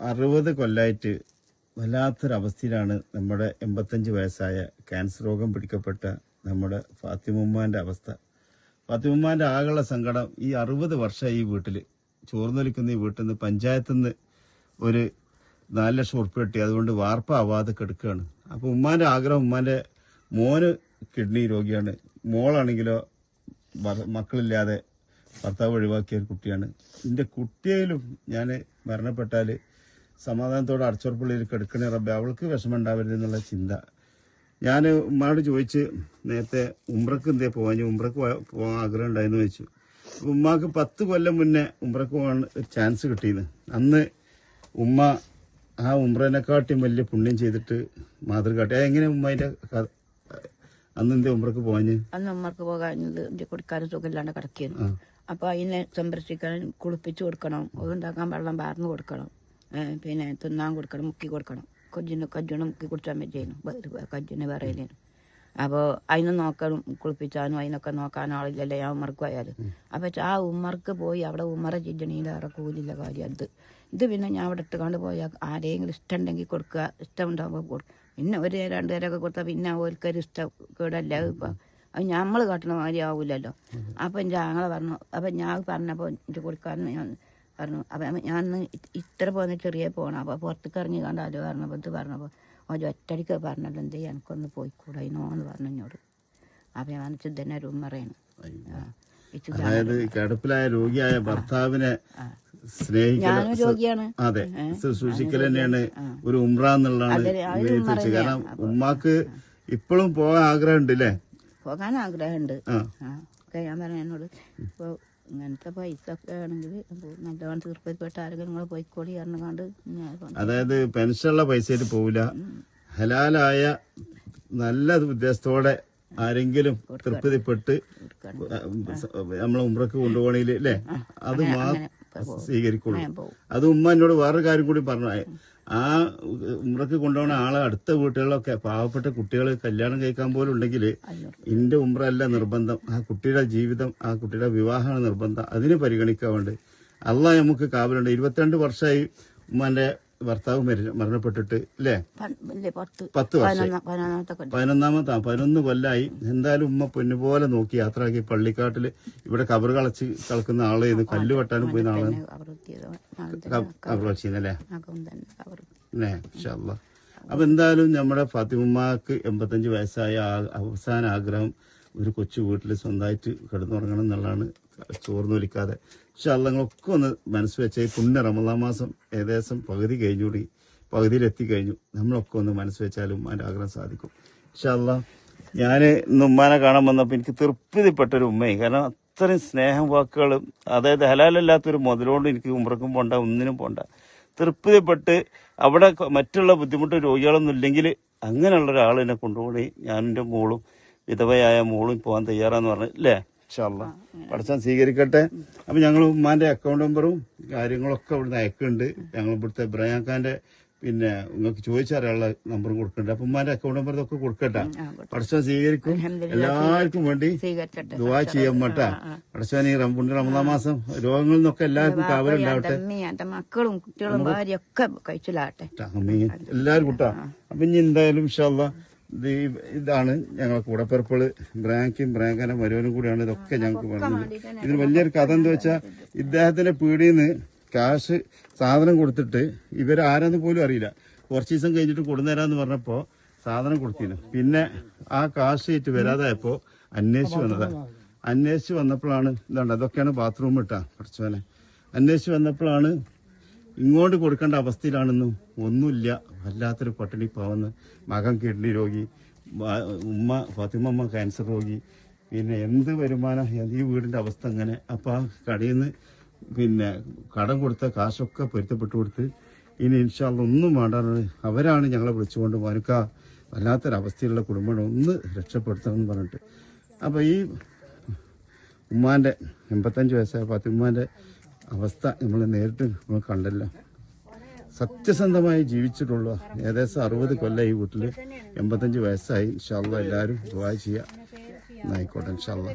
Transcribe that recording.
60 കൊല്ലമായിട്ട് വല്ലാത്തൊരവസ്ഥയിലാണ് നമ്മുടെ 85 വയസ്സായ ക്യാൻസർ രോഗം പിടിക്കപ്പെട്ട നമ്മുടെ ഫാത്തിമുമ്മാൻ്റെ അവസ്ഥ. ഫാത്തിമുമ്മാൻ്റെ ആകെയുള്ള സങ്കടം ഈ 60 വർഷമായി ഈ വീട്ടിൽ ചോർന്നൊലിക്കുന്ന ഈ വീട്ടിൽ നിന്ന് പഞ്ചായത്തിൽ നിന്ന് ഒരു 4 ലക്ഷം ഉറുപ്പിക കിട്ടി. അതുകൊണ്ട് വാർപ്പാവാതെ കിടക്കുകയാണ്. അപ്പോൾ ഉമ്മാൻ്റെ ആഗ്രഹം, ഉമ്മാൻ്റെ മോന് കിഡ്നി രോഗിയാണ്, മോളാണെങ്കിലോ മക്കളില്ലാതെ ഭർത്താവ് ഒഴിവാക്കിയ ഒരു കുട്ടിയാണ്. എൻ്റെ കുട്ടിയിലും ഞാൻ മരണപ്പെട്ടാൽ സമാധാനത്തോടെ അടച്ചുറപ്പുള്ളിയിൽ കിടക്കണേ റബ്ബേ, അവൾക്ക് വിഷമം ഉണ്ടാവരുത് എന്നുള്ള ചിന്ത. ഞാൻ ഉമ്മയോട് ചോദിച്ച് നേരത്തെ ഉംറക്ക് എന്തേ പോകാൻ, ഉംറക്ക് പോകാൻ ആഗ്രഹം ഉണ്ടായെന്ന് ചോദിച്ചു. ഉമ്മാക്ക് 10 കൊല്ലം മുന്നേ ഉംറക്ക് പോകാൻ ചാൻസ് കിട്ടിയിരുന്നു. അന്ന് ഉമ്മ ആ ഉംറനെക്കാട്ടിയും വലിയ പുണ്യം ചെയ്തിട്ട് മാതൃകാട്ടി. എങ്ങനെ ഉമ്മയുടെ അന്ന് എന്തേ ഉംറക്ക് പോകാഞ്ഞ്? അന്ന് ഉമ്മർക്ക് പോകാഞ്ഞത് എൻ്റെ കൊടുക്കാനും സുഖമില്ലാണ്ട് കിടക്കിയിരുന്നു. അപ്പോൾ അതിനെ സംരക്ഷിക്കാൻ കുളിപ്പിച്ച് കൊടുക്കണം, അതുണ്ടാക്കാൻ വെള്ളം പാർന്ന് കൊടുക്കണം, പിന്നെ തിന്നാൻ കൊടുക്കണം, മുക്കി കൊടുക്കണം. കജ്ജിന് മുക്കി കുടിച്ചാൽ പറ്റുന്നു, കജ്ജിന് വിറയിലിന്. അപ്പോൾ അതിനെ നോക്കാനും കുളിപ്പിച്ചാനും അതിനൊക്കെ നോക്കാനും ആളില്ലല്ലേ ആ ഉമ്മർക്ക് പോയാലും. അപ്പോൾ ആ ഉമ്മർക്ക് പോയി അവിടെ ഉമ്മറ ചിജണീലേറെ കൂലില്ല കാര്യം. ഇത് പിന്നെ ഞാൻ അവിടെ ഇട്ടുകൊണ്ട് പോയാൽ ആരെങ്കിലും ഇഷ്ടം ഉണ്ടെങ്കിൽ കൊടുക്കുക, ഇഷ്ടം ഉണ്ടാകുമ്പോൾ കൊടുക്കുക. പിന്നെ ഒരു 2 പേരൊക്കെ കൊടുത്താൽ പിന്നെ ഓൽക്കൊരു ഇഷ്ടം കേടല്ല. ഇപ്പം അത് നമ്മൾ കാട്ടണ മാതിരി ആവില്ലല്ലോ. അപ്പം എൻ്റെ ആങ്ങളെ പറഞ്ഞു. അപ്പം ഞാൻ പറഞ്ഞപ്പോൾ എൻ്റെ കൊടുക്കാമെന്ന് ഞാൻ പറഞ്ഞു. അപ്പം ഞാൻ ഇത്ര പോകുന്ന ചെറിയ പോകണം. അപ്പോൾ പുറത്തേക്ക് ഇറങ്ങി കണ്ട് അത് പറഞ്ഞപ്പോൾ ഇത് പറഞ്ഞപ്പോൾ ഒരു ഒറ്റടിക്ക് പറഞ്ഞല്ലോ, എന്തേ എനിക്കൊന്ന് പോയിക്കൂടായിനോ എന്ന് പറഞ്ഞു എന്നോട്. അപ്പം ഞാൻ മനസ്സിൽ തന്നെ ഒരു ഉമ്മറയാണ്. അതായത് കിടപ്പിലായ രോഗിയായ ഭർത്താവിനെ ഞാനും രോഗിയാണ്. അതെ, ശുശ്രൂഷിക്കൽ തന്നെയാണ് ഒരു ഉംറ എന്നുള്ളതാണ്. കാരണം ഉമ്മാക്ക് ഇപ്പോഴും പോകാൻ ആഗ്രഹം ഉണ്ട് അല്ലേ? പോകാൻ ആഗ്രഹമുണ്ട്. ഞാൻ പറഞ്ഞ എന്നോട് ഇപ്പോൾ ഇങ്ങനത്തെ പൈസ ഒക്കെ ആണെങ്കിൽ നല്ലോണം തീർപ്പപ്പെട്ട ആരെങ്കിലും നിങ്ങൾ പോയിക്കോടി പറഞ്ഞുകൊണ്ട്. അതായത് പെൻഷനുള്ള പൈസയായിട്ട് പോവില്ല, ഹലാലായ നല്ല ഉദ്ദേശത്തോടെ ആരെങ്കിലും തൃപ്തിപ്പെട്ട് നമ്മളെ ഉംറക്ക് കൊണ്ടുപോകണമെങ്കിൽ അല്ലേ, അത് സ്വീകരിക്കുള്ളൂ. അത് ഉമ്മ എന്നോട് വേറൊരു കാര്യം കൂടി പറഞ്ഞു. ആ ഉംറക്ക് കൊണ്ടുപോകുന്ന ആളെ അടുത്ത വീട്ടുകളിലൊക്കെ പാവപ്പെട്ട കുട്ടികൾ കല്യാണം കഴിക്കാൻ പോലും ഉണ്ടെങ്കിൽ ഇന്റെ ഉംറ അല്ല നിർബന്ധം, ആ കുട്ടിയുടെ ജീവിതം, ആ കുട്ടിയുടെ വിവാഹമാണ് നിർബന്ധം. അതിന് പരിഗണിക്കാൻ വേണ്ടി അള്ളാഹ് നമുക്ക് കാവലുണ്ട്. 22 വർഷമായി ഉമ്മാന്റെ ഭർത്താവ് മരണപ്പെട്ടിട്ട് അല്ലേ? 10 വർഷം, 11 കൊല്ലായി. എന്തായാലും ഉമ്മ പൊന്നുപോലെ നോക്കി യാത്രയാക്കി. പള്ളിക്കാട്ടില് ഇവിടെ കബർ കളക്കുന്ന ആളായിരുന്നു, കല്ല് വെട്ടാനും പോയിരുന്ന ആളാണ്. കബർ കളച്ചിന്നല്ലേ? അപ്പൊ എന്തായാലും നമ്മുടെ ഫാത്തിമുമ്മക്ക് 85 വയസ്സായ അവസാന ആഗ്രഹം ഒരു കൊച്ചു വീട്ടിൽ സ്വന്തമായിട്ട് കിടന്നുറങ്ങണം എന്നുള്ളതാണ്, ചോർന്നൊലിക്കാതെ. പക്ഷെ അള്ളങ്ങളൊക്കെ ഒന്ന് മനസ്സ് വെച്ച പുണ്യ റമദാൻ മാസം ഏകദേശം പകുതിയിലെത്തി കഴിഞ്ഞു. നമ്മളൊക്കെ ഒന്ന് മനസ്സ് വെച്ചാലും അതിന്റെ ആഗ്രഹം സാധിക്കും പക്ഷെ അള്ളാ. ഞാൻ ഇന്ന് ഉമ്മാനെ കാണാൻ വന്നപ്പോൾ എനിക്ക് തൃപ്തിപ്പെട്ടൊരു ഉമ്മയും, കാരണം അത്രയും സ്നേഹം വാക്കുകളും, അതായത് ഹലാലല്ലാത്തൊരു മുതലോണ്ട് എനിക്ക് ഉമ്രക്കും പോണ്ട, ഒന്നിനും പോണ്ട, തൃപ്തിപ്പെട്ട് അവിടെ മറ്റുള്ള ബുദ്ധിമുട്ട് രോഗികളൊന്നും ഇല്ലെങ്കിൽ അങ്ങനെയുള്ള ഒരാൾ എന്നെ കൊണ്ടുപോയി ഞാനും എൻ്റെ മോളും വിധവയായ മോളും പോകാൻ തയ്യാറാന്ന് പറഞ്ഞു അല്ലേ? ഇൻഷാല്ലാ പഠിച്ചാൽ സ്വീകരിക്കട്ടെ. അപ്പൊ ഞങ്ങൾ ഉമ്മാന്റെ അക്കൗണ്ട് നമ്പറും കാര്യങ്ങളൊക്കെ ഇവിടുന്ന് അയക്കുന്നുണ്ട്. ഞങ്ങൾ ഇവിടുത്തെ ഇബ്രാഹിംഖാന്റെ പിന്നെ നിങ്ങൾക്ക് ചോദിച്ചറിയാനുള്ള നമ്പറും കൊടുക്കുന്നുണ്ട്. അപ്പൊ ഉമ്മാന്റെ അക്കൗണ്ട് നമ്പർ ഇതൊക്കെ കൊടുക്കട്ടെ. പഠിച്ചാൽ സ്വീകരിക്കും. എല്ലാവർക്കും വേണ്ടി ദുആ ചെയ്യാട്ടാ. പഠിച്ചാൽ ഈ റമദാൻ മാസം രോഗങ്ങളിൽ നിന്നൊക്കെ എല്ലാവർക്കും കാവലുണ്ടാവട്ടെ. മക്കളും കുട്ടികളും ഭാര്യയൊക്കെ കഴിച്ചിലാട്ടെ. എല്ലാവരും കൂട്ടാ. അപ്പൊ ഇനി എന്തായാലും ഇൻഷാല്ലാ ഇതാണ് ഞങ്ങളെ കൂടപ്പിറപ്പുകള്. ബ്രാങ്കാന്റെ മരുവനും കൂടിയാണ് ഇതൊക്കെ ഞങ്ങൾക്ക് പറഞ്ഞത്. ഇതിന് വലിയൊരു കഥ എന്താ വെച്ചാൽ, ഇദ്ദേഹത്തിന്റെ പീടിന്ന് കാശ് സാധനം കൊടുത്തിട്ട് ഇവരാരെന്ന് പോലും അറിയില്ല. കുറച്ച് ദിവസം കഴിഞ്ഞിട്ട് കൊടുന്നേരാന്ന് പറഞ്ഞപ്പോ സാധനം കൊടുത്തിരുന്നു. പിന്നെ ആ കാശ് ഇട്ട് വരാതായപ്പോ അന്വേഷിച്ച് വന്നപ്പോഴാണ് ഇതാണ്ട് അതൊക്കെയാണ് ബാത്റൂം ഇട്ടാ പഠിച്ചോനെ. അന്വേഷിച്ച് വന്നപ്പോഴാണ് ഇങ്ങോട്ട് കൊടുക്കേണ്ട അവസ്ഥയിലാണെന്നും ഒന്നുമില്ല, വല്ലാത്തൊരു പട്ടിണി പാവന്ന്. മകൻ കിഡ്നി രോഗി, ഉമ്മ ഫാത്തിമമ്മ ക്യാൻസർ രോഗി, പിന്നെ എന്ത് വരുമാനം, ഈ വീടിന്റെ അവസ്ഥ അങ്ങനെ. അപ്പം ആ കടയിൽ നിന്ന് പിന്നെ കടം കൊടുത്ത കാശൊക്കെ പൊരുത്തപ്പെട്ടു കൊടുത്ത് ഇനി ഇൻഷാല്ലാ ഒന്നും വേണ്ടാറുണ്ട്. അവരാണ് ഞങ്ങളെ വിളിച്ചുകൊണ്ട് മനുക്ക വല്ലാത്തൊരവസ്ഥയിലുള്ള കുടുംബം ഒന്ന് രക്ഷപ്പെടുത്തണം എന്ന് പറഞ്ഞിട്ട്. അപ്പം ഈ ഉമ്മാന്റെ 85 വയസ്സായ ഫാത്തിമാന്റെ അവസ്ഥ നമ്മൾ നേരിട്ട് നമ്മൾ കണ്ടല്ലോ. സത്യസന്ധമായി ജീവിച്ചിട്ടുള്ള ഏകദേശം 60 കൊല്ലം ഈ വീട്ടിൽ, 85 വയസ്സായി. ഇൻഷാല്ലാ എല്ലാവരും ദുആ ചെയ്യുക. ആയിക്കോട്ടെ ഇൻഷാല്ലാ.